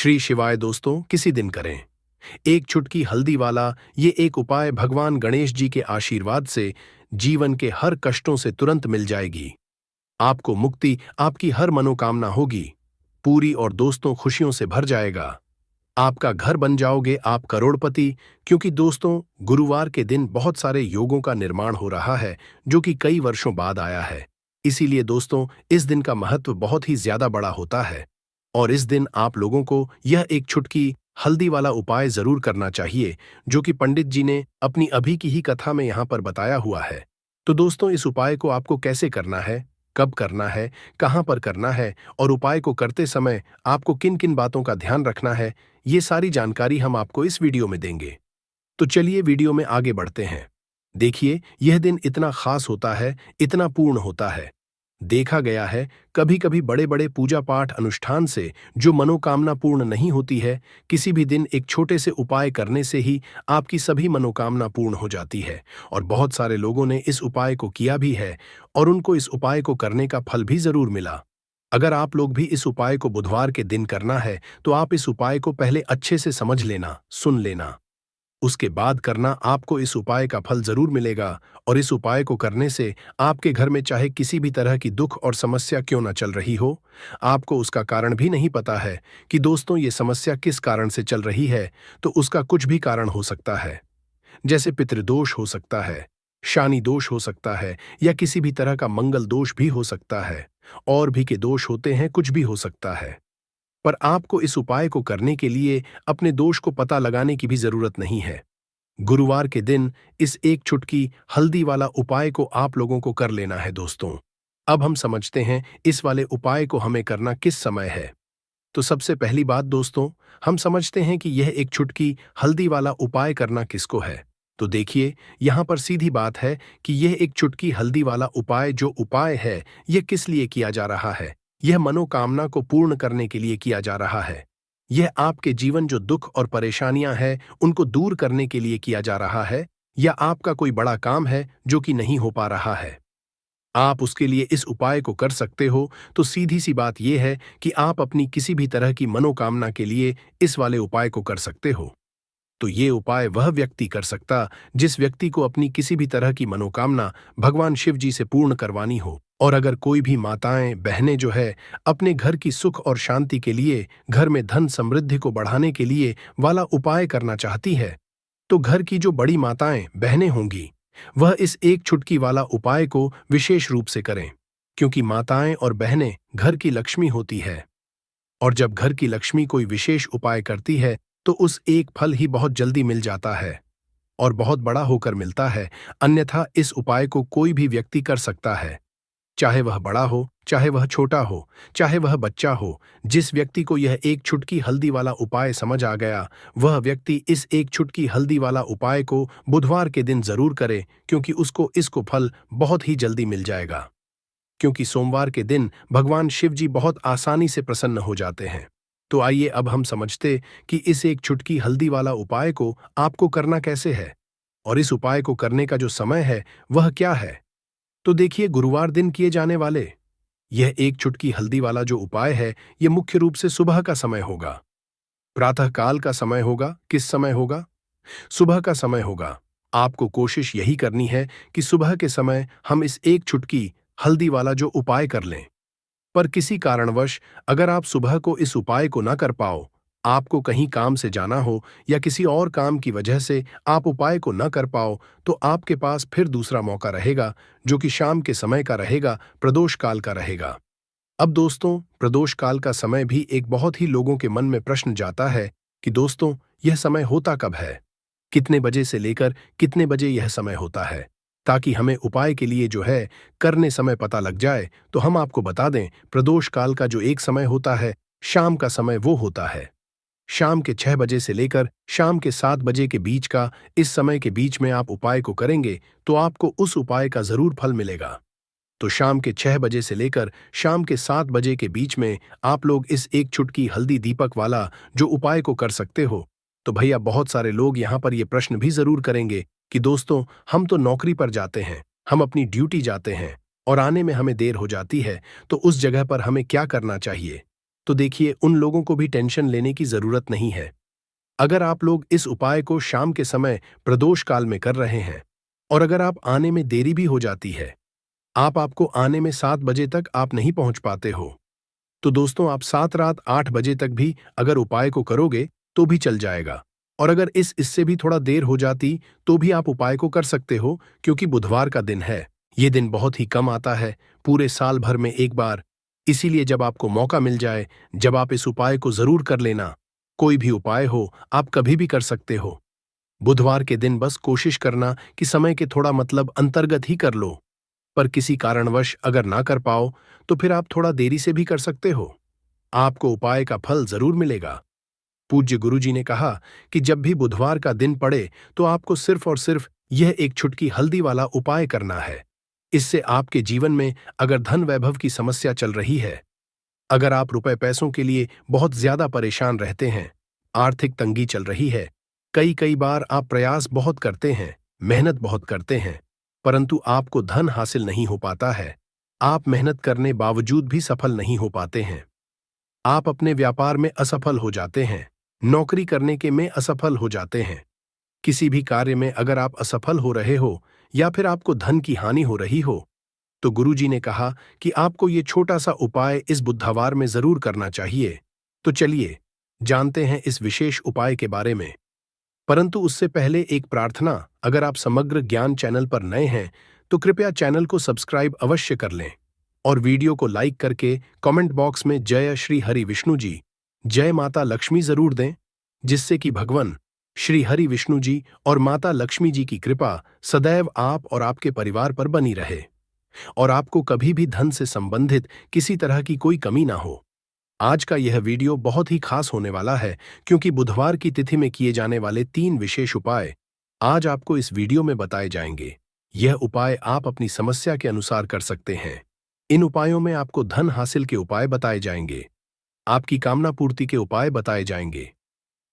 श्री शिवाय दोस्तों, किसी दिन करें। एक चुटकी हल्दी वाला ये एक उपाय भगवान गणेश जी के आशीर्वाद से जीवन के हर कष्टों से तुरंत मिल जाएगी। आपको मुक्ति, आपकी हर मनोकामना होगी पूरी और दोस्तों खुशियों से भर जाएगा। आपका घर बन जाओगे आप करोड़पति। क्योंकि दोस्तों, गुरुवार के दिन बहुत सारे योगों का निर्माण हो रहा है जो कि कई वर्षों बाद आया है। इसीलिए दोस्तों, इस दिन का महत्व बहुत ही ज्यादा बड़ा होता है और इस दिन आप लोगों को यह एक चुटकी हल्दी वाला उपाय जरूर करना चाहिए जो कि पंडित जी ने अपनी अभी की ही कथा में यहाँ पर बताया हुआ है। तो दोस्तों, इस उपाय को आपको कैसे करना है, कब करना है, कहाँ पर करना है और उपाय को करते समय आपको किन किन बातों का ध्यान रखना है, ये सारी जानकारी हम आपको इस वीडियो में देंगे। तो चलिए वीडियो में आगे बढ़ते हैं। देखिए, यह दिन इतना खास होता है, इतना पूर्ण होता है। देखा गया है कभी कभी बड़े बड़े पूजा पाठ अनुष्ठान से जो मनोकामना पूर्ण नहीं होती है, किसी भी दिन एक छोटे से उपाय करने से ही आपकी सभी मनोकामना पूर्ण हो जाती है। और बहुत सारे लोगों ने इस उपाय को किया भी है और उनको इस उपाय को करने का फल भी जरूर मिला। अगर आप लोग भी इस उपाय को बुधवार के दिन करना है तो आप इस उपाय को पहले अच्छे से समझ लेना, सुन लेना, उसके बाद करना। आपको इस उपाय का फल जरूर मिलेगा और इस उपाय को करने से आपके घर में चाहे किसी भी तरह की दुख और समस्या क्यों न चल रही हो, आपको उसका कारण भी नहीं पता है कि दोस्तों ये समस्या किस कारण से चल रही है, तो उसका कुछ भी कारण हो सकता है। जैसे पितृदोष हो सकता है, शानी दोष हो सकता है या किसी भी तरह का मंगल दोष भी हो सकता है। और भी के दोष होते हैं, कुछ भी हो सकता है। पर आपको इस उपाय को करने के लिए अपने दोष को पता लगाने की भी जरूरत नहीं है। गुरुवार के दिन इस एक चुटकी हल्दी वाला उपाय को आप लोगों को कर लेना है दोस्तों। अब हम समझते हैं इस वाले उपाय को हमें करना किस समय है। तो सबसे पहली बात दोस्तों, हम समझते हैं कि यह एक चुटकी हल्दी वाला उपाय करना किसको है। तो देखिए, यहाँ पर सीधी बात है कि यह एक चुटकी हल्दी वाला उपाय जो उपाय है, यह किस लिए किया जा रहा है। यह मनोकामना को पूर्ण करने के लिए किया जा रहा है। यह आपके जीवन जो दुख और परेशानियां हैं उनको दूर करने के लिए किया जा रहा है, या आपका कोई बड़ा काम है जो कि नहीं हो पा रहा है, आप उसके लिए इस उपाय को कर सकते हो। तो सीधी सी बात यह है कि आप अपनी किसी भी तरह की मनोकामना के लिए इस वाले उपाय को कर सकते हो। तो ये उपाय वह व्यक्ति कर सकता जिस व्यक्ति को अपनी किसी भी तरह की मनोकामना भगवान शिव जी से पूर्ण करवानी हो। और अगर कोई भी माताएं बहनें जो है अपने घर की सुख और शांति के लिए, घर में धन समृद्धि को बढ़ाने के लिए वाला उपाय करना चाहती है, तो घर की जो बड़ी माताएं बहनें होंगी वह इस एक चुटकी वाला उपाय को विशेष रूप से करें। क्योंकि माताएं और बहनें घर की लक्ष्मी होती है और जब घर की लक्ष्मी कोई विशेष उपाय करती है तो उस एक फल ही बहुत जल्दी मिल जाता है और बहुत बड़ा होकर मिलता है। अन्यथा इस उपाय को कोई भी व्यक्ति कर सकता है, चाहे वह बड़ा हो, चाहे वह छोटा हो, चाहे वह बच्चा हो। जिस व्यक्ति को यह एक चुटकी हल्दी वाला उपाय समझ आ गया, वह व्यक्ति इस एक चुटकी हल्दी वाला उपाय को बुधवार के दिन जरूर करे, क्योंकि उसको इसको फल बहुत ही जल्दी मिल जाएगा। क्योंकि सोमवार के दिन भगवान शिव जी बहुत आसानी से प्रसन्न हो जाते हैं। तो आइए अब हम समझते कि इस एक चुटकी हल्दी वाला उपाय को आपको करना कैसे है और इस उपाय को करने का जो समय है वह क्या है। तो देखिए, गुरुवार दिन किए जाने वाले यह एक चुटकी हल्दी वाला जो उपाय है, यह मुख्य रूप से सुबह का समय होगा, प्रातः काल का समय होगा। किस समय होगा? सुबह का समय होगा। आपको कोशिश यही करनी है कि सुबह के समय हम इस एक चुटकी हल्दी वाला जो उपाय कर लें। पर किसी कारणवश अगर आप सुबह को इस उपाय को ना कर पाओ, आपको कहीं काम से जाना हो या किसी और काम की वजह से आप उपाय को न कर पाओ, तो आपके पास फिर दूसरा मौका रहेगा जो कि शाम के समय का रहेगा, प्रदोष काल का रहेगा। अब दोस्तों, प्रदोष काल का समय भी एक बहुत ही लोगों के मन में प्रश्न जाता है कि दोस्तों यह समय होता कब है, कितने बजे से लेकर कितने बजे यह समय होता है, ताकि हमें उपाय के लिए जो है करने समय पता लग जाए। तो हम आपको बता दें, प्रदोष काल का जो एक समय होता है, शाम का समय वो होता है शाम के 6 बजे से लेकर शाम के 7 बजे के बीच का। इस समय के बीच में आप उपाय को करेंगे तो आपको उस उपाय का जरूर फल मिलेगा। तो शाम के 6 बजे से लेकर शाम के 7 बजे के बीच में आप लोग इस एक चुटकी हल्दी दीपक वाला जो उपाय को कर सकते हो। तो भैया, बहुत सारे लोग यहाँ पर ये प्रश्न भी जरूर करेंगे कि दोस्तों हम तो नौकरी पर जाते हैं, हम अपनी ड्यूटी जाते हैं और आने में हमें देर हो जाती है, तो उस जगह पर हमें क्या करना चाहिए। तो देखिए उन लोगों को भी टेंशन लेने की जरूरत नहीं है। अगर आप लोग इस उपाय को शाम के समय प्रदोष काल में कर रहे हैं और अगर आप आने में देरी भी हो जाती है, आपको आने में 7 बजे तक आप नहीं पहुंच पाते हो, तो दोस्तों आप 7 रात 8 बजे तक भी अगर उपाय को करोगे तो भी चल जाएगा। और अगर इससे भी थोड़ा देर हो जाती तो भी आप उपाय को कर सकते हो, क्योंकि बुधवार का दिन है। ये दिन बहुत ही कम आता है, पूरे साल भर में एक बार। इसीलिए जब आपको मौका मिल जाए, जब आप इस उपाय को जरूर कर लेना। कोई भी उपाय हो, आप कभी भी कर सकते हो। बुधवार के दिन बस कोशिश करना कि समय के थोड़ा अंतर्गत ही कर लो। पर किसी कारणवश अगर ना कर पाओ तो फिर आप थोड़ा देरी से भी कर सकते हो। आपको उपाय का फल जरूर मिलेगा। पूज्य गुरुजी ने कहा कि जब भी बुधवार का दिन पड़े तो आपको सिर्फ और सिर्फ यह एक चुटकी हल्दी वाला उपाय करना है। इससे आपके जीवन में अगर धन वैभव की समस्या चल रही है, अगर आप रुपए पैसों के लिए बहुत ज्यादा परेशान रहते हैं, आर्थिक तंगी चल रही है, कई कई बार आप प्रयास बहुत करते हैं, मेहनत बहुत करते हैं, परंतु आपको धन हासिल नहीं हो पाता है, आप मेहनत करने बावजूद भी सफल नहीं हो पाते हैं, आप अपने व्यापार में असफल हो जाते हैं, नौकरी करने के में असफल हो जाते हैं, किसी भी कार्य में अगर आप असफल हो रहे हो या फिर आपको धन की हानि हो रही हो, तो गुरुजी ने कहा कि आपको ये छोटा सा उपाय इस बुधवार में जरूर करना चाहिए। तो चलिए जानते हैं इस विशेष उपाय के बारे में। परंतु उससे पहले एक प्रार्थना, अगर आप समग्र ज्ञान चैनल पर नए हैं तो कृपया चैनल को सब्सक्राइब अवश्य कर लें और वीडियो को लाइक करके कमेंट बॉक्स में जय श्री हरि विष्णु जी, जय माता लक्ष्मी जरूर दें, जिससे कि भगवान श्री हरि विष्णु जी और माता लक्ष्मी जी की कृपा सदैव आप और आपके परिवार पर बनी रहे और आपको कभी भी धन से संबंधित किसी तरह की कोई कमी ना हो। आज का यह वीडियो बहुत ही खास होने वाला है, क्योंकि बुधवार की तिथि में किए जाने वाले 3 विशेष उपाय आज आपको इस वीडियो में बताए जाएंगे। यह उपाय आप अपनी समस्या के अनुसार कर सकते हैं। इन उपायों में आपको धन हासिल के उपाय बताए जाएंगे, आपकी कामना पूर्ति के उपाय बताए जाएंगे।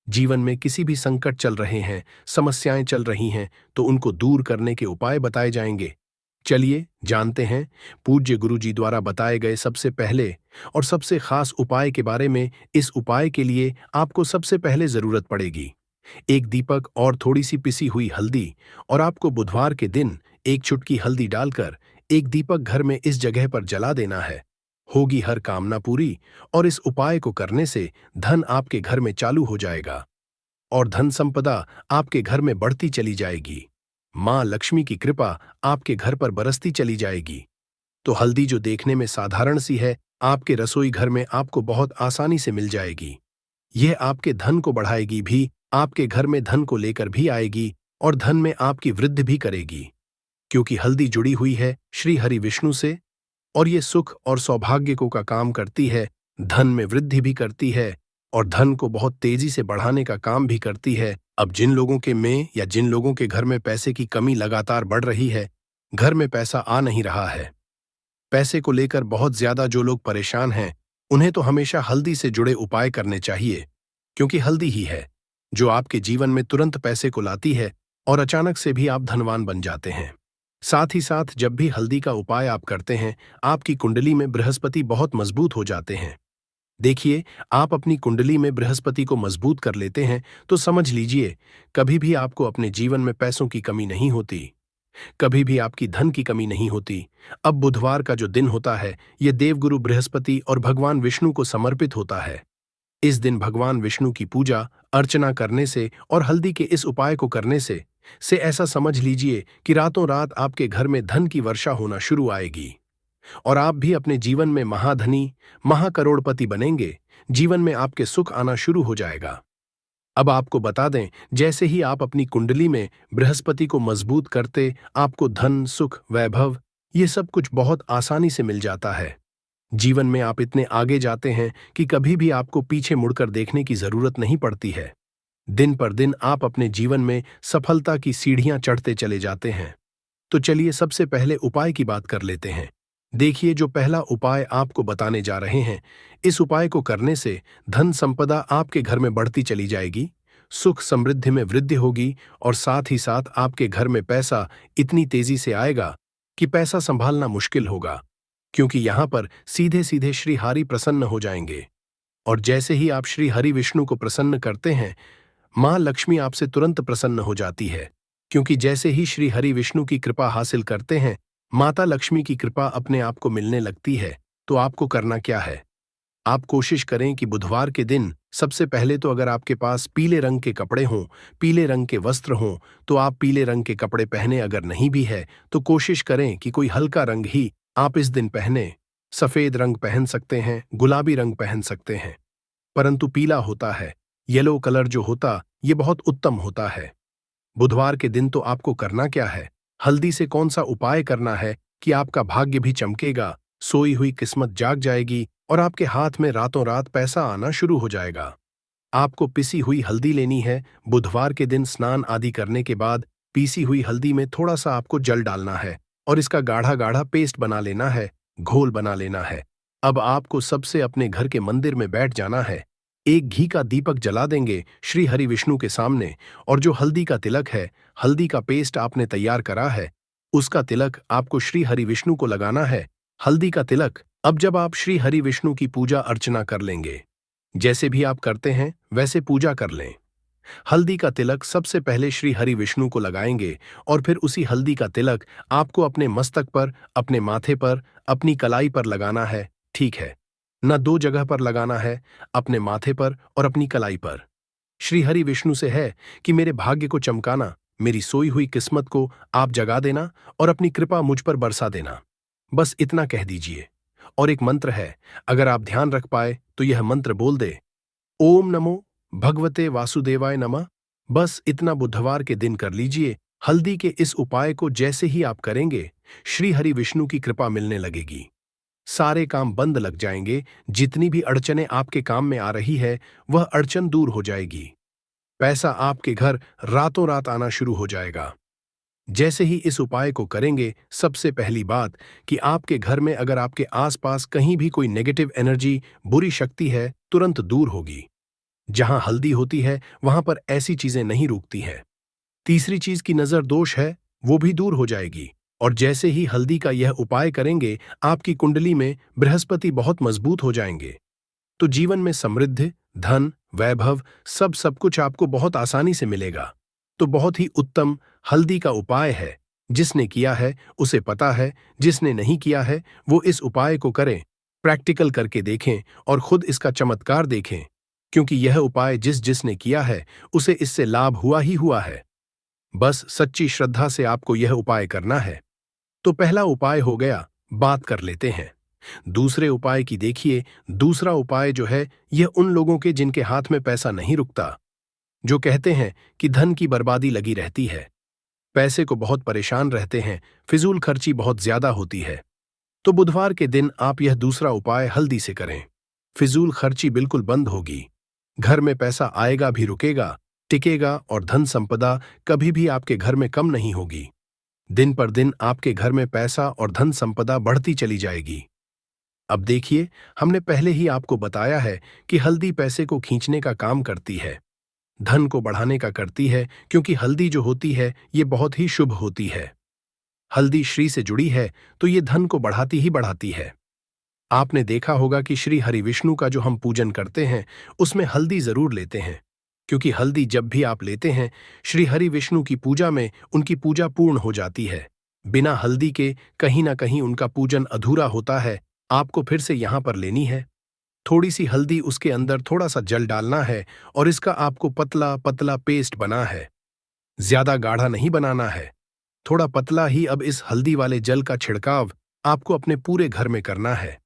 जीवन में किसी भी संकट चल रहे हैं, समस्याएं चल रही हैं, तो उनको दूर करने के उपाय बताए जाएंगे। चलिए जानते हैं पूज्य गुरु जी द्वारा बताए गए सबसे पहले और सबसे खास उपाय के बारे में। इस उपाय के लिए आपको सबसे पहले जरूरत पड़ेगी एक दीपक और थोड़ी सी पिसी हुई हल्दी, और आपको बुधवार के दिन एक चुटकी हल्दी डालकर एक दीपक घर में इस जगह पर जला देना है। होगी हर कामना पूरी, और इस उपाय को करने से धन आपके घर में चालू हो जाएगा और धन संपदा आपके घर में बढ़ती चली जाएगी। मां लक्ष्मी की कृपा आपके घर पर बरसती चली जाएगी। तो हल्दी जो देखने में साधारण सी है, आपके रसोई घर में आपको बहुत आसानी से मिल जाएगी। यह आपके धन को बढ़ाएगी भी, आपके घर में धन को लेकर भी आएगी और धन में आपकी वृद्धि भी करेगी, क्योंकि हल्दी जुड़ी हुई है श्री हरि विष्णु से और ये सुख और सौभाग्य को का काम करती है, धन में वृद्धि भी करती है और धन को बहुत तेजी से बढ़ाने का काम भी करती है। अब जिन लोगों के में या जिन लोगों के घर में पैसे की कमी लगातार बढ़ रही है, घर में पैसा आ नहीं रहा है, पैसे को लेकर बहुत ज्यादा जो लोग परेशान हैं, उन्हें तो हमेशा हल्दी से जुड़े उपाय करने चाहिए, क्योंकि हल्दी ही है जो आपके जीवन में तुरंत पैसे को लाती है और अचानक से भी आप धनवान बन जाते हैं। साथ ही साथ जब भी हल्दी का उपाय आप करते हैं, आपकी कुंडली में बृहस्पति बहुत मजबूत हो जाते हैं। देखिए, आप अपनी कुंडली में बृहस्पति को मजबूत कर लेते हैं तो समझ लीजिए कभी भी आपको अपने जीवन में पैसों की कमी नहीं होती, कभी भी आपकी धन की कमी नहीं होती। अब बुधवार का जो दिन होता है, यह देवगुरु बृहस्पति और भगवान विष्णु को समर्पित होता है। इस दिन भगवान विष्णु की पूजा अर्चना करने से और हल्दी के इस उपाय को करने से ऐसा समझ लीजिए कि रातों रात आपके घर में धन की वर्षा होना शुरू आएगी और आप भी अपने जीवन में महाधनी, महाकरोड़पति बनेंगे। जीवन में आपके सुख आना शुरू हो जाएगा। अब आपको बता दें, जैसे ही आप अपनी कुंडली में बृहस्पति को मजबूत करते, आपको धन, सुख, वैभव ये सब कुछ बहुत आसानी से मिल जाता है। जीवन में आप इतने आगे जाते हैं कि कभी भी आपको पीछे मुड़कर देखने की जरूरत नहीं पड़ती है। दिन पर दिन आप अपने जीवन में सफलता की सीढ़ियां चढ़ते चले जाते हैं। तो चलिए सबसे पहले उपाय की बात कर लेते हैं। देखिए, जो पहला उपाय आपको बताने जा रहे हैं, इस उपाय को करने से धन संपदा आपके घर में बढ़ती चली जाएगी, सुख समृद्धि में वृद्धि होगी और साथ ही साथ आपके घर में पैसा इतनी तेजी से आएगा कि पैसा संभालना मुश्किल होगा, क्योंकि यहां पर सीधे सीधे श्री हरि प्रसन्न हो जाएंगे। और जैसे ही आप श्री हरि विष्णु को प्रसन्न करते हैं, मां लक्ष्मी आपसे तुरंत प्रसन्न हो जाती है। क्योंकि जैसे ही श्री हरि विष्णु की कृपा हासिल करते हैं, माता लक्ष्मी की कृपा अपने आप को मिलने लगती है। तो आपको करना क्या है? आप कोशिश करें कि बुधवार के दिन सबसे पहले तो अगर आपके पास पीले रंग के कपड़े हों, पीले रंग के वस्त्र हों, तो आप पीले रंग के कपड़े पहने। अगर नहीं भी है तो कोशिश करें कि कोई हल्का रंग ही आप इस दिन पहने। सफेद रंग पहन सकते हैं, गुलाबी रंग पहन सकते हैं, परंतु पीला होता है, येलो कलर जो होता, ये बहुत उत्तम होता है। बुधवार के दिन तो आपको करना क्या है? हल्दी से कौन सा उपाय करना है कि आपका भाग्य भी चमकेगा, सोई हुई किस्मत जाग जाएगी और आपके हाथ में रातों रात पैसा आना शुरू हो जाएगा। आपको पिसी हुई हल्दी लेनी है। बुधवार के दिन स्नान आदि करने के बाद पीसी हुई हल्दी में थोड़ा सा आपको जल डालना है और इसका गाढ़ा गाढ़ा पेस्ट बना लेना है, घोल बना लेना है। अब आपको सबसे अपने घर के मंदिर में बैठ जाना है। एक घी का दीपक जला देंगे श्री हरि विष्णु के सामने, और जो हल्दी का तिलक है, हल्दी का पेस्ट आपने तैयार करा है, उसका तिलक आपको श्री हरि विष्णु को लगाना है। हल्दी का तिलक। अब जब आप श्री हरि विष्णु की पूजा अर्चना कर लेंगे, जैसे भी आप करते हैं वैसे पूजा कर लें। हल्दी का तिलक सबसे पहले श्री हरि विष्णु को लगाएंगे और फिर उसी हल्दी का तिलक आपको अपने मस्तक पर, अपने माथे पर, अपनी कलाई पर लगाना है। ठीक है, न दो जगह पर लगाना है, अपने माथे पर और अपनी कलाई पर। श्री हरि विष्णु से है कि मेरे भाग्य को चमकाना, मेरी सोई हुई किस्मत को आप जगा देना और अपनी कृपा मुझ पर बरसा देना। बस इतना कह दीजिए। और एक मंत्र है, अगर आप ध्यान रख पाए तो यह मंत्र बोल दे, ओम नमो भगवते वासुदेवाय नमः। बस इतना बुधवार के दिन कर लीजिए। हल्दी के इस उपाय को जैसे ही आप करेंगे, श्री हरि विष्णु की कृपा मिलने लगेगी। सारे काम बंद लग जाएंगे। जितनी भी अड़चनें आपके काम में आ रही है, वह अड़चन दूर हो जाएगी। पैसा आपके घर रातों रात आना शुरू हो जाएगा। जैसे ही इस उपाय को करेंगे, सबसे पहली बात कि आपके घर में अगर आपके आसपास कहीं भी कोई नेगेटिव एनर्जी, बुरी शक्ति है, तुरंत दूर होगी। जहां हल्दी होती है वहां पर ऐसी चीजें नहीं रुकती हैं। तीसरी चीज की नजर दोष है, वो भी दूर हो जाएगी। और जैसे ही हल्दी का यह उपाय करेंगे, आपकी कुंडली में बृहस्पति बहुत मजबूत हो जाएंगे। तो जीवन में समृद्धि, धन, वैभव, सब कुछ आपको बहुत आसानी से मिलेगा। तो बहुत ही उत्तम हल्दी का उपाय है। जिसने किया है उसे पता है, जिसने नहीं किया है वो इस उपाय को करें, प्रैक्टिकल करके देखें और खुद इसका चमत्कार देखें। क्योंकि यह उपाय जिसने किया है उसे इससे लाभ हुआ ही हुआ है। बस सच्ची श्रद्धा से आपको यह उपाय करना है। तो पहला उपाय हो गया, बात कर लेते हैं। दूसरे उपाय की देखिए। दूसरा उपाय जो है, यह उन लोगों के जिनके हाथ में पैसा नहीं रुकता, जो कहते हैं कि धन की बर्बादी लगी रहती है, पैसे को बहुत परेशान रहते हैं, फिजूल खर्ची बहुत ज्यादा होती है। तो बुधवार के दिन आप यह दूसरा उपाय हल्दी से करें। फिजूल खर्ची बिल्कुल बंद होगी। घर में पैसा आएगा भी, रुकेगा, टिकेगा और धन संपदा कभी भी आपके घर में कम नहीं होगी। दिन पर दिन आपके घर में पैसा और धन संपदा बढ़ती चली जाएगी। अब देखिए, हमने पहले ही आपको बताया है कि हल्दी पैसे को खींचने का काम करती है, धन को बढ़ाने का करती है, क्योंकि हल्दी जो होती है ये बहुत ही शुभ होती है। हल्दी श्री से जुड़ी है तो ये धन को बढ़ाती ही बढ़ाती है। आपने देखा होगा कि श्री हरि विष्णु का जो हम पूजन करते हैं उसमें हल्दी जरूर लेते हैं, क्योंकि हल्दी जब भी आप लेते हैं, श्री हरि विष्णु की पूजा में उनकी पूजा पूर्ण हो जाती है। बिना हल्दी के कहीं ना कहीं उनका पूजन अधूरा होता है। आपको फिर से यहां पर लेनी है थोड़ी सी हल्दी, उसके अंदर थोड़ा सा जल डालना है और इसका आपको पतला पतला पेस्ट बना है। ज्यादा गाढ़ा नहीं बनाना है, थोड़ा पतला ही। अब इस हल्दी वाले जल का छिड़काव आपको अपने पूरे घर में करना है।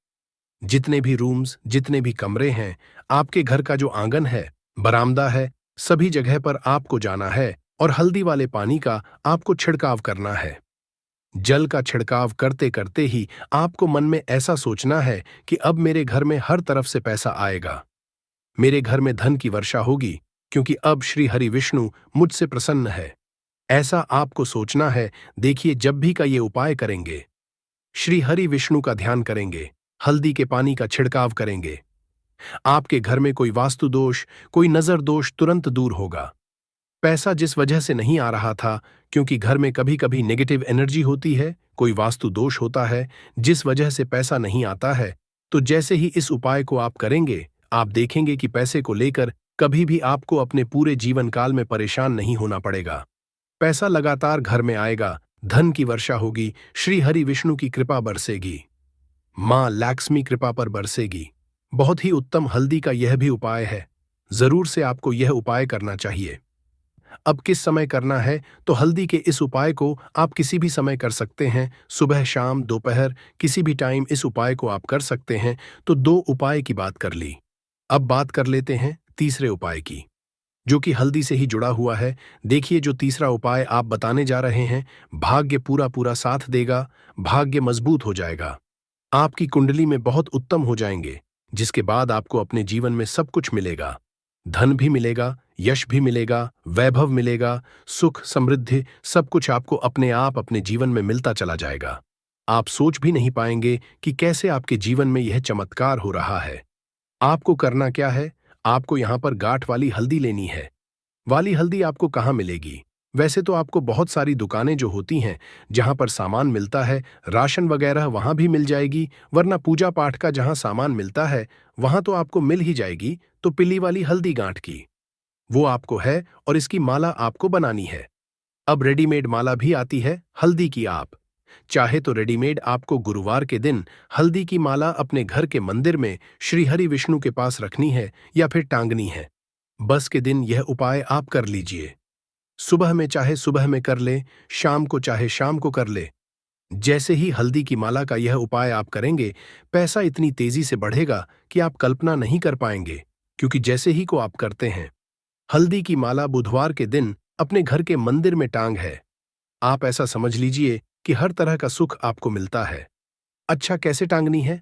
जितने भी रूम्स, जितने भी कमरे हैं, आपके घर का जो आंगन है, बरामदा है, सभी जगह पर आपको जाना है और हल्दी वाले पानी का आपको छिड़काव करना है। जल का छिड़काव करते करते ही आपको मन में ऐसा सोचना है कि अब मेरे घर में हर तरफ से पैसा आएगा, मेरे घर में धन की वर्षा होगी, क्योंकि अब श्री हरि विष्णु मुझसे प्रसन्न है। ऐसा आपको सोचना है। देखिए, जब भी का ये उपाय करेंगे, श्री हरि विष्णु का ध्यान करेंगे, हल्दी के पानी का छिड़काव करेंगे, आपके घर में कोई वास्तु दोष, कोई नजर दोष तुरंत दूर होगा। पैसा जिस वजह से नहीं आ रहा था, क्योंकि घर में कभी कभी नेगेटिव एनर्जी होती है, कोई वास्तु दोष होता है जिस वजह से पैसा नहीं आता है, तो जैसे ही इस उपाय को आप करेंगे, आप देखेंगे कि पैसे को लेकर कभी भी आपको अपने पूरे जीवन काल में परेशान नहीं होना पड़ेगा। पैसा लगातार घर में आएगा, धन की वर्षा होगी, श्री हरि विष्णु की कृपा बरसेगी, मां लक्ष्मी कृपा पर बरसेगी। बहुत ही उत्तम हल्दी का यह भी उपाय है, जरूर से आपको यह उपाय करना चाहिए। अब किस समय करना है, तो हल्दी के इस उपाय को आप किसी भी समय कर सकते हैं, सुबह शाम दोपहर किसी भी टाइम इस उपाय को आप कर सकते हैं। तो दो उपाय की बात कर ली, अब बात कर लेते हैं तीसरे उपाय की, जो कि हल्दी से ही जुड़ा हुआ है। देखिए, जो तीसरा उपाय आप बताने जा रहे हैं, भाग्य पूरा पूरा साथ देगा, भाग्य मजबूत हो जाएगा, आपकी कुंडली में बहुत उत्तम हो जाएंगे, जिसके बाद आपको अपने जीवन में सब कुछ मिलेगा। धन भी मिलेगा, यश भी मिलेगा, वैभव मिलेगा, सुख समृद्धि सब कुछ आपको अपने आप अपने जीवन में मिलता चला जाएगा। आप सोच भी नहीं पाएंगे कि कैसे आपके जीवन में यह चमत्कार हो रहा है। आपको करना क्या है, आपको यहां पर गांठ वाली हल्दी लेनी है। वाली हल्दी आपको कहाँ मिलेगी? वैसे तो आपको बहुत सारी दुकानें जो होती हैं, जहां पर सामान मिलता है, राशन वगैरह वहां भी मिल जाएगी, वरना पूजा पाठ का जहां सामान मिलता है वहां तो आपको मिल ही जाएगी। तो पीली वाली हल्दी गांठ की, वो आपको है और इसकी माला आपको बनानी है। अब रेडीमेड माला भी आती है हल्दी की, आप चाहे तो रेडीमेड आपको गुरुवार के दिन हल्दी की माला अपने घर के मंदिर में श्री हरि विष्णु के पास रखनी है या फिर टांगनी है। बस के दिन यह उपाय आप कर लीजिए। सुबह में चाहे सुबह में कर ले, शाम को चाहे शाम को कर ले। जैसे ही हल्दी की माला का यह उपाय आप करेंगे, पैसा इतनी तेजी से बढ़ेगा कि आप कल्पना नहीं कर पाएंगे, क्योंकि जैसे ही को आप करते हैं। हल्दी की माला बुधवार के दिन अपने घर के मंदिर में टांग है। आप ऐसा समझ लीजिए कि हर तरह का सुख आपको मिलता है। अच्छा, कैसे टांगनी है?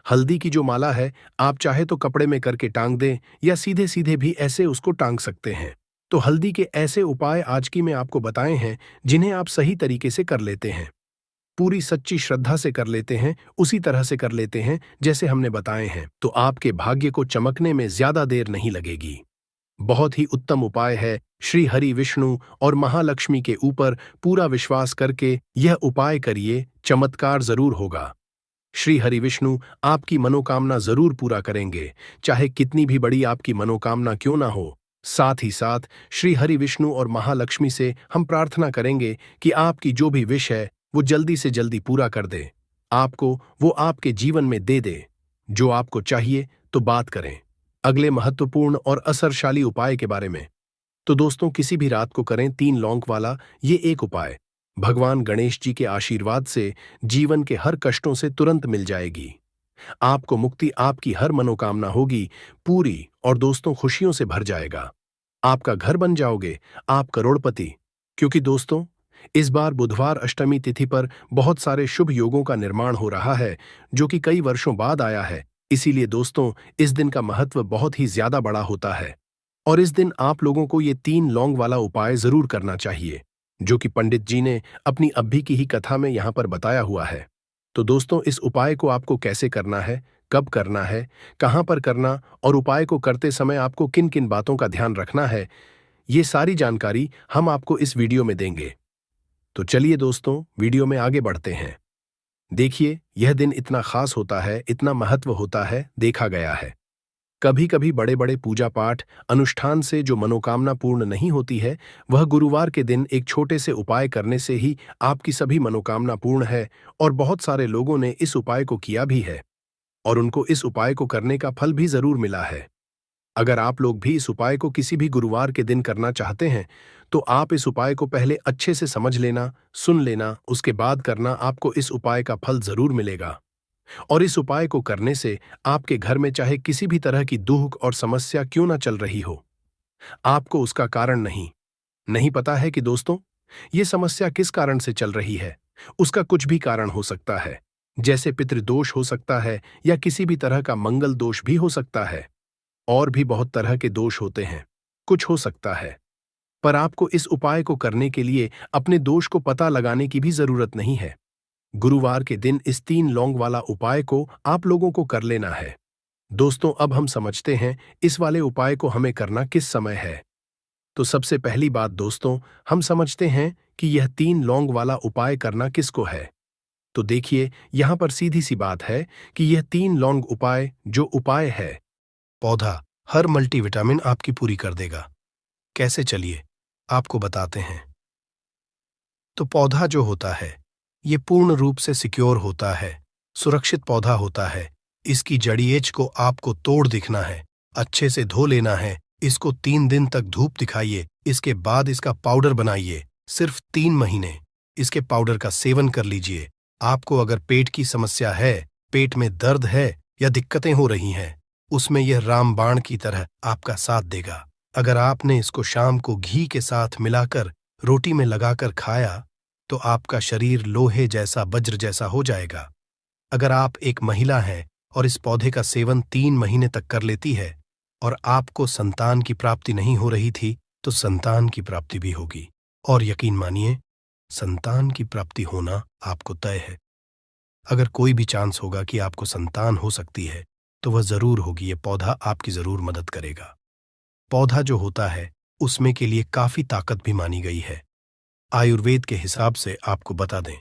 हल्दी की जो माला है, आप चाहे तो कपड़े में करके टांग दें या सीधे सीधे भी ऐसे उसको टांग सकते हैं। तो हल्दी के ऐसे उपाय आज की मैं आपको बताए हैं, जिन्हें आप सही तरीके से कर लेते हैं, पूरी सच्ची श्रद्धा से कर लेते हैं, उसी तरह से कर लेते हैं जैसे हमने बताए हैं, तो आपके भाग्य को चमकने में ज्यादा देर नहीं लगेगी। बहुत ही उत्तम उपाय है। श्री हरि विष्णु और महालक्ष्मी के ऊपर पूरा विश्वास करके यह उपाय करिए, चमत्कार जरूर होगा। श्री हरि विष्णु आपकी मनोकामना जरूर पूरा करेंगे, चाहे कितनी भी बड़ी आपकी मनोकामना क्यों ना हो। साथ ही साथ श्री हरि विष्णु और महालक्ष्मी से हम प्रार्थना करेंगे कि आपकी जो भी विश है वो जल्दी से जल्दी पूरा कर दे, आपको वो आपके जीवन में दे दे। जो आपको चाहिए तो बात करें अगले महत्वपूर्ण और असरशाली उपाय के बारे में। तो दोस्तों, किसी भी रात को करें 3 लौंग वाला ये एक उपाय। भगवान गणेश जी के आशीर्वाद से जीवन के हर कष्टों से तुरंत मिल जाएगी, आपको मुक्ति, आपकी हर मनोकामना होगी पूरी, और दोस्तों खुशियों से भर जाएगा। आपका घर बन जाओगे, आप करोड़पति। क्योंकि दोस्तों, इस बार बुधवार अष्टमी तिथि पर बहुत सारे शुभ योगों का निर्माण हो रहा है, जो कि कई वर्षों बाद आया है। इसीलिए दोस्तों, इस दिन का महत्व बहुत ही ज्यादा बड़ा होता है, और इस दिन आप लोगों को ये 3 लौंग वाला उपाय जरूर करना चाहिए, जो कि पंडित जी ने अपनी अभी की ही कथा में यहाँ पर बताया हुआ है। तो दोस्तों, इस उपाय को आपको कैसे करना है, कब करना है, कहाँ पर करना, और उपाय को करते समय आपको किन किन बातों का ध्यान रखना है, ये सारी जानकारी हम आपको इस वीडियो में देंगे। तो चलिए दोस्तों, वीडियो में आगे बढ़ते हैं। देखिए, यह दिन इतना खास होता है, इतना महत्व होता है, देखा गया है कभी कभी बड़े बड़े पूजा पाठ अनुष्ठान से जो मनोकामना पूर्ण नहीं होती है, वह गुरुवार के दिन एक छोटे से उपाय करने से ही आपकी सभी मनोकामना पूर्ण है। और बहुत सारे लोगों ने इस उपाय को किया भी है, और उनको इस उपाय को करने का फल भी जरूर मिला है। अगर आप लोग भी इस उपाय को किसी भी गुरुवार के दिन करना चाहते हैं, तो आप इस उपाय को पहले अच्छे से समझ लेना, सुन लेना, उसके बाद करना, आपको इस उपाय का फल जरूर मिलेगा। और इस उपाय को करने से आपके घर में चाहे किसी भी तरह की दुख और समस्या क्यों ना चल रही हो, आपको उसका कारण नहीं पता है कि दोस्तों, ये समस्या किस कारण से चल रही है। उसका कुछ भी कारण हो सकता है, जैसे पितृदोष हो सकता है, या किसी भी तरह का मंगल दोष भी हो सकता है, और भी बहुत तरह के दोष होते हैं, कुछ हो सकता है। पर आपको इस उपाय को करने के लिए अपने दोष को पता लगाने की भी जरूरत नहीं है। गुरुवार के दिन इस 3 लौंग वाला उपाय को आप लोगों को कर लेना है। दोस्तों, अब हम समझते हैं इस वाले उपाय को हमें करना किस समय है। तो सबसे पहली बात दोस्तों, हम समझते हैं कि यह 3 लौंग वाला उपाय करना किसको है। तो देखिए, यहां पर सीधी सी बात है कि यह 3 लौंग उपाय जो उपाय है, पौधा हर मल्टीविटामिन आपकी पूरी कर देगा। कैसे, चलिए आपको बताते हैं। तो पौधा जो होता है ये पूर्ण रूप से सिक्योर होता है, सुरक्षित पौधा होता है। इसकी जड़िएच को आपको तोड़ दिखना है, अच्छे से धो लेना है, इसको 3 दिन तक धूप दिखाइए, इसके बाद इसका पाउडर बनाइए। सिर्फ 3 महीने इसके पाउडर का सेवन कर लीजिए। आपको अगर पेट की समस्या है, पेट में दर्द है या दिक्कतें हो रही हैं, उसमें यह रामबाण की तरह आपका साथ देगा। अगर आपने इसको शाम को घी के साथ मिलाकर रोटी में लगाकर खाया तो आपका शरीर लोहे जैसा, वज्र जैसा हो जाएगा। अगर आप एक महिला हैं और इस पौधे का सेवन 3 महीने तक कर लेती है और आपको संतान की प्राप्ति नहीं हो रही थी, तो संतान की प्राप्ति भी होगी। और यकीन मानिए, संतान की प्राप्ति होना आपको तय है। अगर कोई भी चांस होगा कि आपको संतान हो सकती है तो वह जरूर होगी। ये पौधा आपकी जरूर मदद करेगा। पौधा जो होता है उसमें के लिए काफी ताकत भी मानी गई है। आयुर्वेद के हिसाब से आपको बता दें,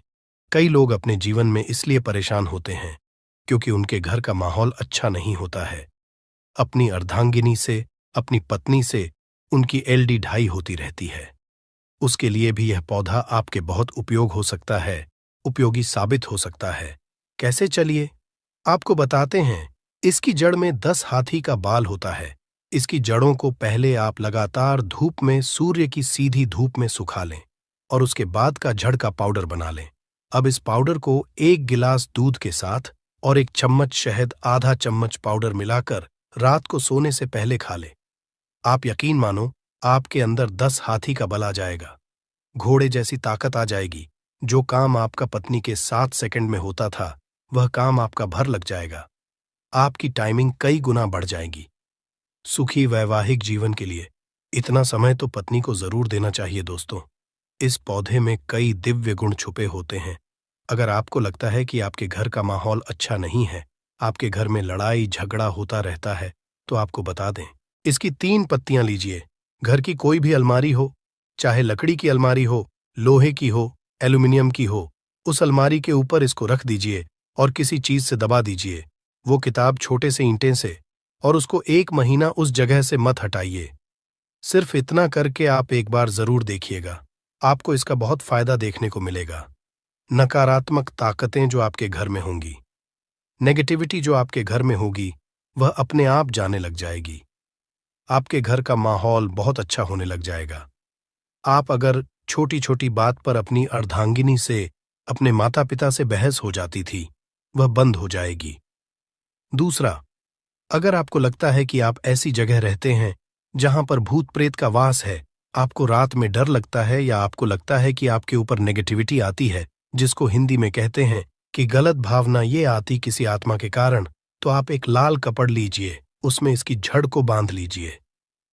कई लोग अपने जीवन में इसलिए परेशान होते हैं क्योंकि उनके घर का माहौल अच्छा नहीं होता है। अपनी अर्धांगिनी से, अपनी पत्नी से उनकी एलडी ढाई होती रहती है। उसके लिए भी यह पौधा आपके बहुत उपयोग हो सकता है, उपयोगी साबित हो सकता है। कैसे, चलिए आपको बताते हैं। इसकी जड़ में 10 हाथी का बाल होता है। इसकी जड़ों को पहले आप लगातार धूप में, सूर्य की सीधी धूप में सुखा लें और उसके बाद का जड़ का पाउडर बना लें। अब इस पाउडर को 1 गिलास दूध के साथ और 1 चम्मच शहद, आधा चम्मच पाउडर मिलाकर रात को सोने से पहले खा लें। आप यकीन मानो, आपके अंदर 10 हाथी का बल आ जाएगा, घोड़े जैसी ताकत आ जाएगी। जो काम आपका पत्नी के 7 सेकंड में होता था, वह काम आपका भर लग जाएगा। आपकी टाइमिंग कई गुना बढ़ जाएगी। सुखी वैवाहिक जीवन के लिए इतना समय तो पत्नी को जरूर देना चाहिए दोस्तों। इस पौधे में कई दिव्य गुण छुपे होते हैं। अगर आपको लगता है कि आपके घर का माहौल अच्छा नहीं है, आपके घर में लड़ाई झगड़ा होता रहता है, तो आपको बता दें, इसकी 3 पत्तियां लीजिए। घर की कोई भी अलमारी हो, चाहे लकड़ी की अलमारी हो, लोहे की हो, एल्यूमिनियम की हो, उस अलमारी के ऊपर इसको रख दीजिए और किसी चीज से दबा दीजिए। वो किताब छोटे से ईंटे से, और उसको 1 महीना उस जगह से मत हटाइए। सिर्फ इतना करके आप एक बार जरूर देखिएगा, आपको इसका बहुत फायदा देखने को मिलेगा। नकारात्मक ताकतें जो आपके घर में होंगी, नेगेटिविटी जो आपके घर में होगी, वह अपने आप जाने लग जाएगी। आपके घर का माहौल बहुत अच्छा होने लग जाएगा। आप अगर छोटी छोटी बात पर अपनी अर्धांगिनी से, अपने माता पिता से बहस हो जाती थी, वह बंद हो जाएगी। दूसरा, अगर आपको लगता है कि आप ऐसी जगह रहते हैं जहां पर भूत प्रेत का वास है, आपको रात में डर लगता है या आपको लगता है कि आपके ऊपर नेगेटिविटी आती है, जिसको हिंदी में कहते हैं कि गलत भावना ये आती किसी आत्मा के कारण, तो आप एक लाल कपड़ लीजिए, उसमें इसकी जड़ को बांध लीजिए।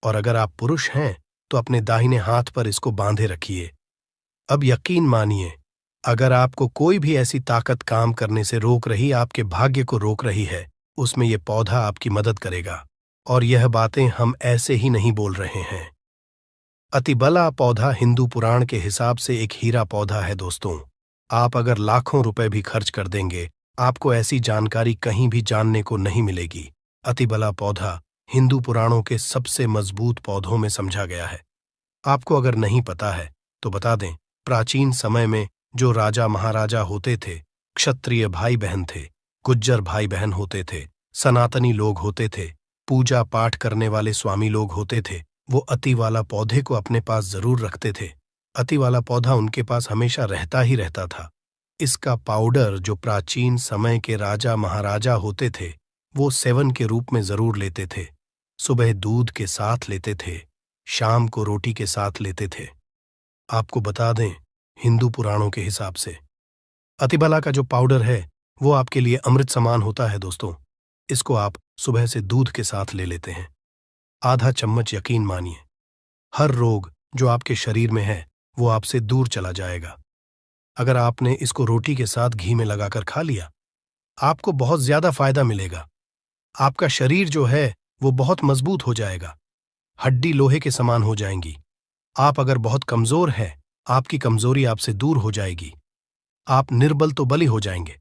और अगर आप पुरुष हैं तो अपने दाहिने हाथ पर इसको बांधे रखिए। अब यकीन मानिए, अगर आपको कोई भी ऐसी ताकत काम करने से रोक रही, आपके भाग्य को रोक रही है, उसमें यह पौधा आपकी मदद करेगा। और यह बातें हम ऐसे ही नहीं बोल रहे हैं। अतिबला पौधा हिंदू पुराण के हिसाब से एक हीरा पौधा है दोस्तों। आप अगर लाखों रुपए भी खर्च कर देंगे, आपको ऐसी जानकारी कहीं भी जानने को नहीं मिलेगी। अतिबला पौधा हिंदू पुराणों के सबसे मजबूत पौधों में समझा गया है। आपको अगर नहीं पता है तो बता दें, प्राचीन समय में जो राजा महाराजा होते थे, क्षत्रिय भाई बहन थे, गुज्जर भाई बहन होते थे, सनातनी लोग होते थे, पूजा पाठ करने वाले स्वामी लोग होते थे, वो अति वाला पौधे को अपने पास जरूर रखते थे। अति वाला पौधा उनके पास हमेशा रहता ही रहता था। इसका पाउडर जो प्राचीन समय के राजा महाराजा होते थे, वो सेवन के रूप में जरूर लेते थे। सुबह दूध के साथ लेते थे, शाम को रोटी के साथ लेते थे। आपको बता दें, हिंदू पुराणों के हिसाब से अतिबला का जो पाउडर है वो आपके लिए अमृत समान होता है दोस्तों। इसको आप सुबह से दूध के साथ ले लेते हैं, आधा चम्मच। यकीन मानिए, हर रोग जो आपके शरीर में है वो आपसे दूर चला जाएगा। अगर आपने इसको रोटी के साथ घी में लगाकर खा लिया, आपको बहुत ज्यादा फायदा मिलेगा। आपका शरीर जो है वो बहुत मजबूत हो जाएगा, हड्डी लोहे के समान हो जाएंगी। आप अगर बहुत कमजोर हैं, आपकी कमजोरी आपसे दूर हो जाएगी। आप निर्बल तो बली हो जाएंगे।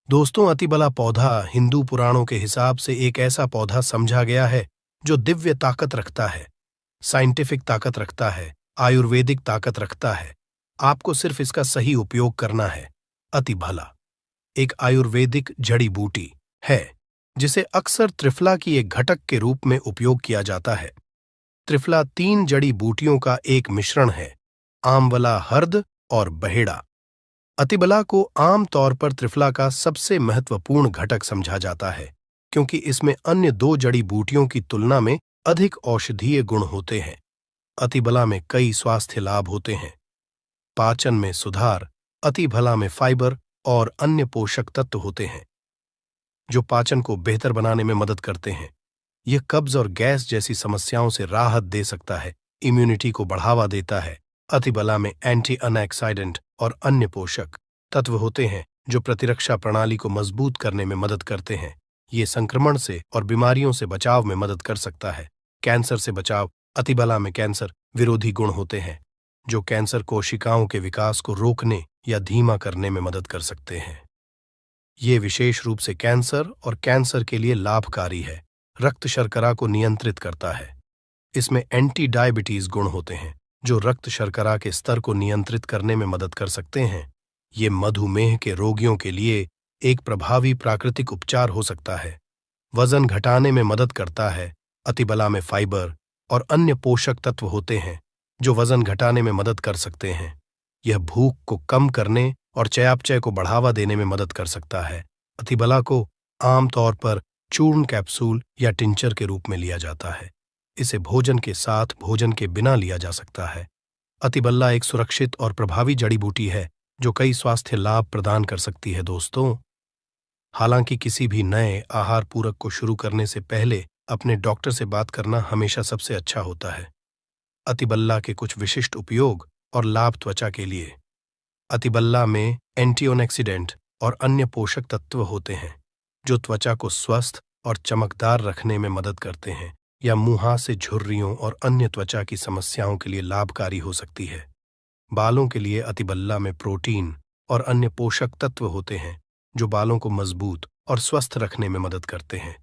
दोस्तों, अतिबला पौधा हिंदू पुराणों के हिसाब से एक ऐसा पौधा समझा गया है जो दिव्य ताकत रखता है, साइंटिफिक ताकत रखता है, आयुर्वेदिक ताकत रखता है। आपको सिर्फ इसका सही उपयोग करना है। अतिबला एक आयुर्वेदिक जड़ी बूटी है जिसे अक्सर त्रिफला की एक घटक के रूप में उपयोग किया जाता है। त्रिफला 3 जड़ी बूटियों का एक मिश्रण है, आंवला, हर्द और बहेड़ा। अतिबला को आम तौर पर त्रिफला का सबसे महत्वपूर्ण घटक समझा जाता है क्योंकि इसमें अन्य 2 जड़ी बूटियों की तुलना में अधिक औषधीय गुण होते हैं। अतिबला में कई स्वास्थ्य लाभ होते हैं। पाचन में सुधार। अतिबला में फाइबर और अन्य पोषक तत्व होते हैं जो पाचन को बेहतर बनाने में मदद करते हैं। यह कब्ज और गैस जैसी समस्याओं से राहत दे सकता है, इम्यूनिटी को बढ़ावा देता है। अतिबला में एंटी ऑक्सीडेंट और अन्य पोषक तत्व होते हैं जो प्रतिरक्षा प्रणाली को मजबूत करने में मदद करते हैं। ये संक्रमण से और बीमारियों से बचाव में मदद कर सकता है। कैंसर से बचाव। अतिबला में कैंसर विरोधी गुण होते हैं जो कैंसर कोशिकाओं के विकास को रोकने या धीमा करने में मदद कर सकते हैं। ये विशेष रूप से कैंसर और कैंसर के लिए लाभकारी है। रक्त शर्करा को नियंत्रित करता है। इसमें एंटी डायबिटीज गुण होते हैं जो रक्त शर्करा के स्तर को नियंत्रित करने में मदद कर सकते हैं। ये मधुमेह के रोगियों के लिए एक प्रभावी प्राकृतिक उपचार हो सकता है। वजन घटाने में मदद करता है। अतिबला में फाइबर और अन्य पोषक तत्व होते हैं जो वजन घटाने में मदद कर सकते हैं। यह भूख को कम करने और चयापचय को बढ़ावा देने में मदद कर सकता है। अतिबला को आमतौर पर चूर्ण कैप्सूल या टिंचर के रूप में लिया जाता है। इसे भोजन के साथ, भोजन के बिना लिया जा सकता है। अतिबला एक सुरक्षित और प्रभावी जड़ी बूटी है जो कई स्वास्थ्य लाभ प्रदान कर सकती है। दोस्तों, हालांकि किसी भी नए आहार पूरक को शुरू करने से पहले अपने डॉक्टर से बात करना हमेशा सबसे अच्छा होता है। अतिबला के कुछ विशिष्ट उपयोग और लाभ त्वचा के लिए। अतिबला में एंटीऑक्सीडेंट और अन्य पोषक तत्व होते हैं जो त्वचा को स्वस्थ और चमकदार रखने में मदद करते हैं या मुंह से झुर्रियों और अन्य त्वचा की समस्याओं के लिए लाभकारी हो सकती है। बालों के लिए अतिबला में प्रोटीन और अन्य पोषक तत्व होते हैं जो बालों को मजबूत और स्वस्थ रखने में मदद करते हैं।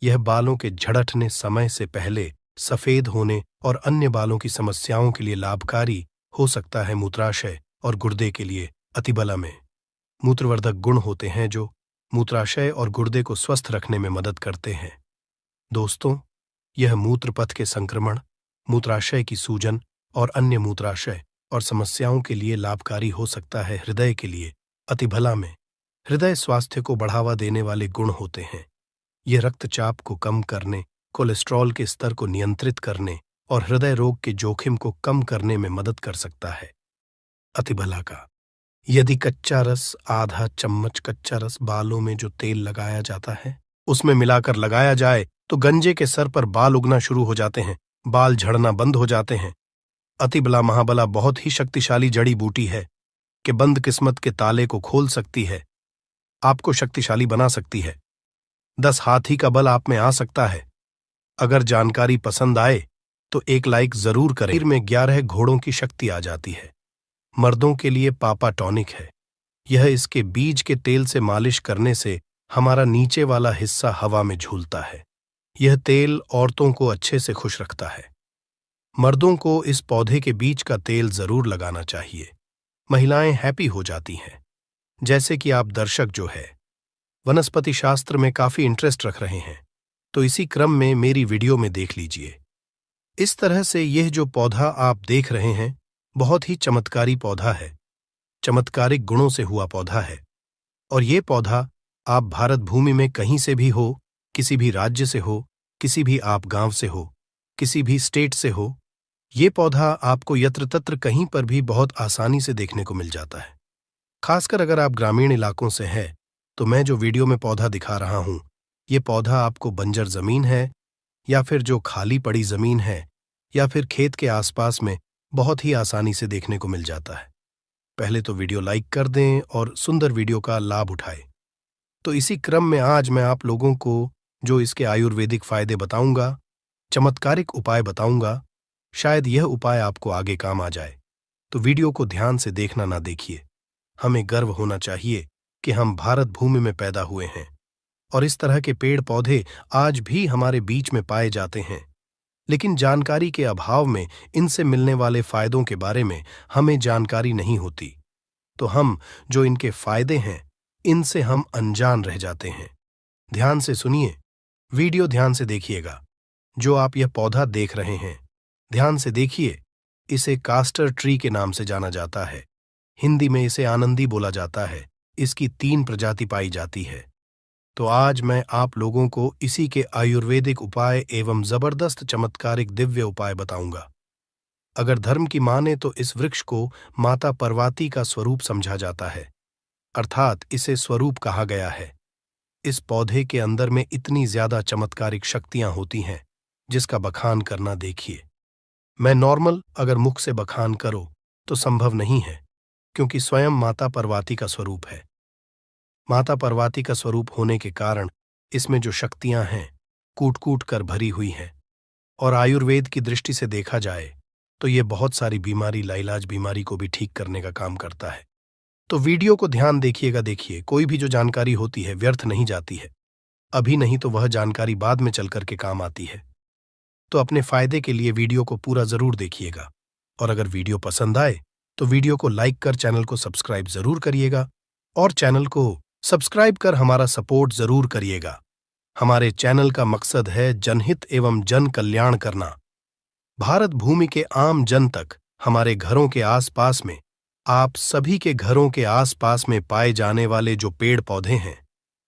यह बालों के झड़ने समय से पहले सफेद होने और अन्य बालों की समस्याओं के लिए लाभकारी हो सकता है। मूत्राशय और गुर्दे के लिए अतिबला में मूत्रवर्धक गुण होते हैं जो मूत्राशय और गुर्दे को स्वस्थ रखने में मदद करते हैं। दोस्तों, यह मूत्रपथ के संक्रमण, मूत्राशय की सूजन और अन्य मूत्राशय और समस्याओं के लिए लाभकारी हो सकता है। हृदय के लिए अतिबला में हृदय स्वास्थ्य को बढ़ावा देने वाले गुण होते हैं। यह रक्तचाप को कम करने, कोलेस्ट्रॉल के स्तर को नियंत्रित करने और हृदय रोग के जोखिम को कम करने में मदद कर सकता है। अतिबला का यदि कच्चा रस, आधा चम्मच कच्चा रस बालों में जो तेल लगाया जाता है उसमें मिलाकर लगाया जाए तो गंजे के सर पर बाल उगना शुरू हो जाते हैं, बाल झड़ना बंद हो जाते हैं। अतिबला महाबला बहुत ही शक्तिशाली जड़ी बूटी है कि बंद किस्मत के ताले को खोल सकती है, आपको शक्तिशाली बना सकती है। 10 हाथी का बल आप में आ सकता है। अगर जानकारी पसंद आए तो एक लाइक जरूर करें। शरीर में 11 घोड़ों की शक्ति आ जाती है। मर्दों के लिए पापा टॉनिक है। यह इसके बीज के तेल से मालिश करने से हमारा नीचे वाला हिस्सा हवा में झूलता है। यह तेल औरतों को अच्छे से खुश रखता है। मर्दों को इस पौधे के बीज का तेल जरूर लगाना चाहिए। महिलाएं हैप्पी हो जाती हैं। जैसे कि आप दर्शक जो है वनस्पति शास्त्र में काफी इंटरेस्ट रख रहे हैं तो इसी क्रम में मेरी वीडियो में देख लीजिए। इस तरह से यह जो पौधा आप देख रहे हैं बहुत ही चमत्कारी पौधा है, चमत्कारिक गुणों से हुआ पौधा है। और ये पौधा आप भारत भूमि में कहीं से भी हो, किसी भी राज्य से हो, किसी भी आप गांव से हो, किसी भी स्टेट से हो, ये पौधा आपको यत्र तत्र कहीं पर भी बहुत आसानी से देखने को मिल जाता है। खासकर अगर आप ग्रामीण इलाकों से हैं तो मैं जो वीडियो में पौधा दिखा रहा हूं, ये पौधा आपको बंजर जमीन है या फिर जो खाली पड़ी जमीन है या फिर खेत के आसपास में बहुत ही आसानी से देखने को मिल जाता है। पहले तो वीडियो लाइक कर दें और सुंदर वीडियो का लाभ उठाएं। तो इसी क्रम में आज मैं आप लोगों को जो इसके आयुर्वेदिक फायदे बताऊंगा, चमत्कारिक उपाय बताऊंगा, शायद यह उपाय आपको आगे काम आ जाए। तो वीडियो को ध्यान से देखना ना देखिए। हमें गर्व होना चाहिए कि हम भारत भूमि में पैदा हुए हैं और इस तरह के पेड़ पौधे आज भी हमारे बीच में पाए जाते हैं, लेकिन जानकारी के अभाव में इनसे मिलने वाले फायदों के बारे में हमें जानकारी नहीं होती, तो हम जो इनके फायदे हैं इनसे हम अनजान रह जाते हैं। ध्यान से सुनिए, वीडियो ध्यान से देखिएगा। जो आप यह पौधा देख रहे हैं, ध्यान से देखिए। इसे कास्टर ट्री के नाम से जाना जाता है। हिंदी में इसे आनंदी बोला जाता है। इसकी 3 प्रजाति पाई जाती है। तो आज मैं आप लोगों को इसी के आयुर्वेदिक उपाय एवं जबरदस्त चमत्कारिक दिव्य उपाय बताऊंगा। अगर धर्म की माने तो इस वृक्ष को माता पार्वती का स्वरूप समझा जाता है, अर्थात इसे स्वरूप कहा गया है। इस पौधे के अंदर में इतनी ज्यादा चमत्कारिक शक्तियां होती हैं जिसका बखान करना देखिए। मैं नॉर्मल अगर मुख से बखान करो तो संभव नहीं है, क्योंकि स्वयं माता पार्वती का स्वरूप है। माता पार्वती का स्वरूप होने के कारण इसमें जो शक्तियां हैं कूट कूट कर भरी हुई हैं, और आयुर्वेद की दृष्टि से देखा जाए तो ये बहुत सारी बीमारी लाइलाज बीमारी को भी ठीक करने का काम करता है। तो वीडियो को ध्यान देखिएगा। देखिए, कोई भी जो जानकारी होती है व्यर्थ नहीं जाती है, अभी नहीं तो वह जानकारी बाद में चल करके काम आती है। तो अपने फायदे के लिए वीडियो को पूरा जरूर देखिएगा, और अगर वीडियो पसंद आए तो वीडियो को लाइक कर चैनल को सब्सक्राइब जरूर करिएगा, और चैनल को सब्सक्राइब कर हमारा सपोर्ट जरूर करिएगा। हमारे चैनल का मकसद है जनहित एवं जन कल्याण करना। भारत भूमि के आम जन तक, हमारे घरों के आसपास में, आप सभी के घरों के आसपास में पाए जाने वाले जो पेड़ पौधे हैं,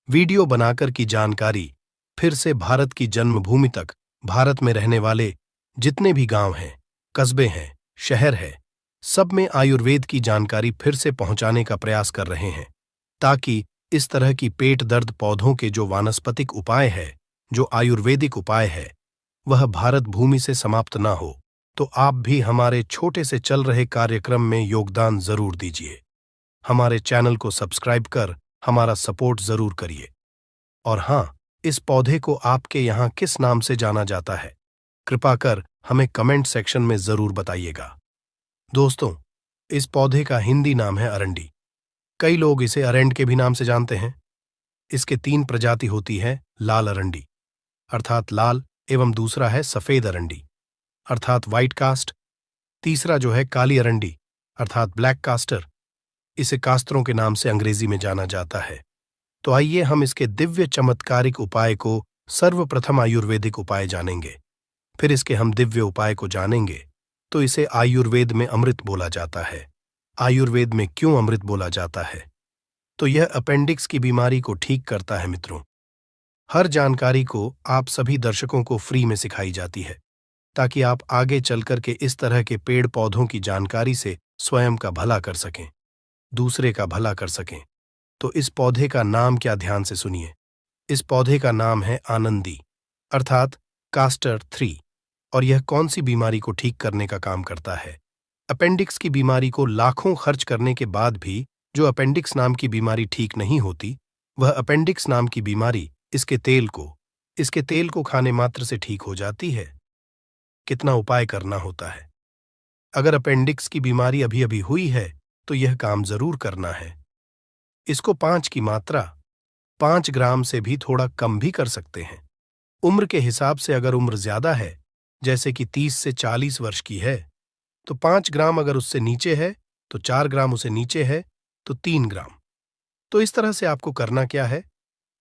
वीडियो बनाकर की जानकारी फिर से भारत की जन्मभूमि तक, भारत में रहने वाले जितने भी गांव हैं, कस्बे हैं, शहर है, सब में आयुर्वेद की जानकारी फिर से पहुंचाने का प्रयास कर रहे हैं, ताकि इस तरह की पेट दर्द पौधों के जो वानस्पतिक उपाय है, जो आयुर्वेदिक उपाय है, वह भारत भूमि से समाप्त ना हो। तो आप भी हमारे छोटे से चल रहे कार्यक्रम में योगदान जरूर दीजिए। हमारे चैनल को सब्सक्राइब कर हमारा सपोर्ट जरूर करिए। और हां, इस पौधे को आपके यहां किस नाम से जाना जाता है, कृपा कर हमें कमेंट सेक्शन में जरूर बताइएगा। दोस्तों, इस पौधे का हिंदी नाम है अरंडी। कई लोग इसे अरेंड के भी नाम से जानते हैं। इसके 3 प्रजाति होती है। लाल अरंडी अर्थात लाल, एवं दूसरा है सफेद अरंडी अर्थात व्हाइट कास्ट, तीसरा जो है काली अरंडी अर्थात ब्लैक कास्टर। इसे कास्तरों के नाम से अंग्रेजी में जाना जाता है। तो आइए हम इसके दिव्य चमत्कारिक उपाय को सर्वप्रथम आयुर्वेदिक उपाय जानेंगे। फिर इसके हम दिव्य उपाय को जानेंगे। तो इसे आयुर्वेद में अमृत बोला जाता है। आयुर्वेद में क्यों अमृत बोला जाता है? तो यह अपेंडिक्स की बीमारी को ठीक करता है। मित्रों, हर जानकारी को आप सभी दर्शकों को फ्री में सिखाई जाती है, ताकि आप आगे चलकर के इस तरह के पेड़ पौधों की जानकारी से स्वयं का भला कर सकें, दूसरे का भला कर सकें। तो इस पौधे का नाम क्या, ध्यान से सुनिए। इस पौधे का नाम है आनंदी अर्थात कास्टर 3। और यह कौन सी बीमारी को ठीक करने का काम करता है? अपेंडिक्स की बीमारी को लाखों खर्च करने के बाद भी जो अपेंडिक्स नाम की बीमारी ठीक नहीं होती, वह अपेंडिक्स नाम की बीमारी इसके तेल को खाने मात्र से ठीक हो जाती है। कितना उपाय करना होता है। अगर अपेंडिक्स की बीमारी अभी अभी हुई है तो यह काम जरूर करना है। इसको 5 की मात्रा 5 ग्राम से भी थोड़ा कम भी कर सकते हैं। उम्र के हिसाब से अगर उम्र ज्यादा है, जैसे कि 30 से 40 वर्ष की है, तो 5 ग्राम, अगर उससे नीचे है तो 4 ग्राम, उसे नीचे है तो 3 ग्राम। तो इस तरह से आपको करना क्या है,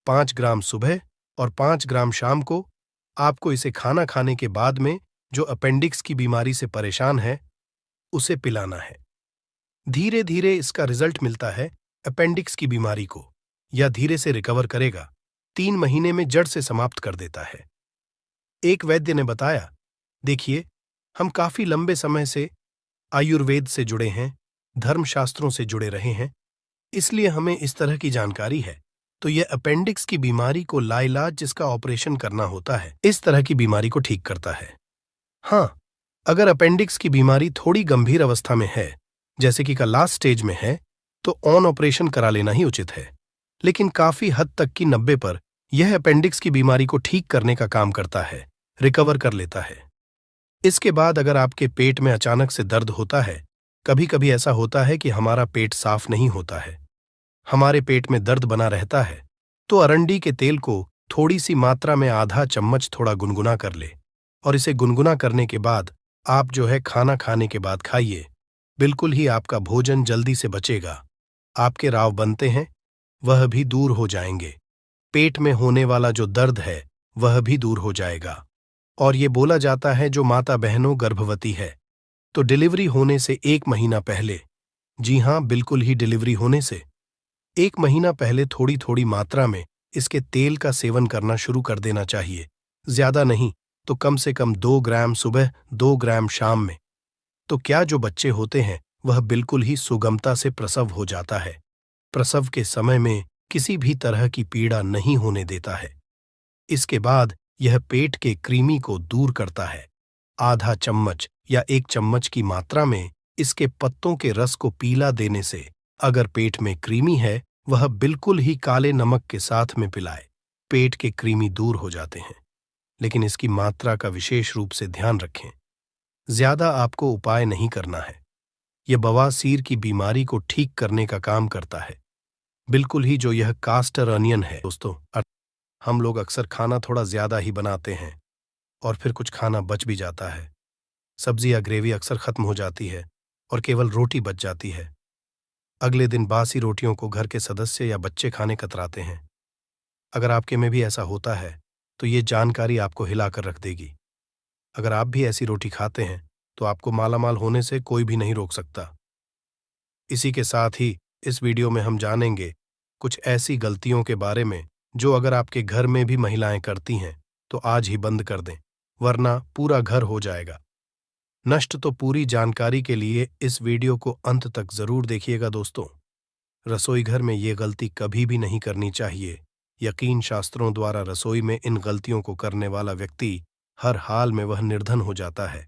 5 ग्राम सुबह और 5 ग्राम शाम को आपको इसे खाना खाने के बाद में जो अपेंडिक्स की बीमारी से परेशान है उसे पिलाना है। धीरे धीरे इसका रिजल्ट मिलता है अपेंडिक्स की बीमारी को, या धीरे से रिकवर करेगा, 3 महीने में जड़ से समाप्त कर देता है। एक वैद्य ने बताया, देखिए, हम काफी लंबे समय से आयुर्वेद से जुड़े हैं, धर्मशास्त्रों से जुड़े रहे हैं, इसलिए हमें इस तरह की जानकारी है। तो यह अपेंडिक्स की बीमारी को लाइलाज जिसका ऑपरेशन करना होता है, इस तरह की बीमारी को ठीक करता है। हाँ, अगर अपेंडिक्स की बीमारी थोड़ी गंभीर अवस्था में है, जैसे कि का लास्ट स्टेज में है, तो ऑन ऑपरेशन करा लेना ही उचित है। लेकिन काफी हद तक की 90 पर यह अपेंडिक्स की बीमारी को ठीक करने का काम करता है, रिकवर कर लेता है। इसके बाद अगर आपके पेट में अचानक से दर्द होता है, कभी कभी ऐसा होता है कि हमारा पेट साफ नहीं होता है, हमारे पेट में दर्द बना रहता है तो अरंडी के तेल को थोड़ी सी मात्रा में आधा चम्मच थोड़ा गुनगुना कर ले और इसे गुनगुना करने के बाद आप जो है खाना खाने के बाद खाइए। बिल्कुल ही आपका भोजन जल्दी से बचेगा, आपके राव बनते हैं वह भी दूर हो जाएंगे, पेट में होने वाला जो दर्द है वह भी दूर हो जाएगा। और ये बोला जाता है जो माता बहनों गर्भवती है तो डिलीवरी होने से 1 महीना पहले, जी हाँ बिल्कुल ही डिलीवरी होने से 1 महीना पहले थोड़ी थोड़ी मात्रा में इसके तेल का सेवन करना शुरू कर देना चाहिए। ज्यादा नहीं तो कम से कम 2 ग्राम सुबह, 2 ग्राम शाम में। तो क्या जो बच्चे होते हैं वह बिल्कुल ही सुगमता से प्रसव हो जाता है। प्रसव के समय में किसी भी तरह की पीड़ा नहीं होने देता है। इसके बाद यह पेट के कृमि को दूर करता है। आधा चम्मच या 1 चम्मच की मात्रा में इसके पत्तों के रस को पीला देने से अगर पेट में कृमि है वह बिल्कुल ही काले नमक के साथ में पिलाए, पेट के कृमि दूर हो जाते हैं। लेकिन इसकी मात्रा का विशेष रूप से ध्यान रखें। ज्यादा आपको उपाय नहीं करना है। यह बवासीर की बीमारी को ठीक करने का काम करता है। बिल्कुल ही जो यह कास्टर अनियन है दोस्तों, हम लोग अक्सर खाना थोड़ा ज्यादा ही बनाते हैं और फिर कुछ खाना बच भी जाता है। सब्जी या ग्रेवी अक्सर खत्म हो जाती है और केवल रोटी बच जाती है। अगले दिन बासी रोटियों को घर के सदस्य या बच्चे खाने कतराते हैं। अगर आपके में भी ऐसा होता है तो ये जानकारी आपको हिलाकर रख देगी। अगर आप भी ऐसी रोटी खाते हैं तो आपको मालामाल होने से कोई भी नहीं रोक सकता। इसी के साथ ही इस वीडियो में हम जानेंगे कुछ ऐसी गलतियों के बारे में जो अगर आपके घर में भी महिलाएं करती हैं तो आज ही बंद कर दें, वरना पूरा घर हो जाएगा नष्ट। तो पूरी जानकारी के लिए इस वीडियो को अंत तक जरूर देखिएगा दोस्तों। रसोई घर में ये गलती कभी भी नहीं करनी चाहिए। यकीन शास्त्रों द्वारा रसोई में इन गलतियों को करने वाला व्यक्ति हर हाल में वह निर्धन हो जाता है।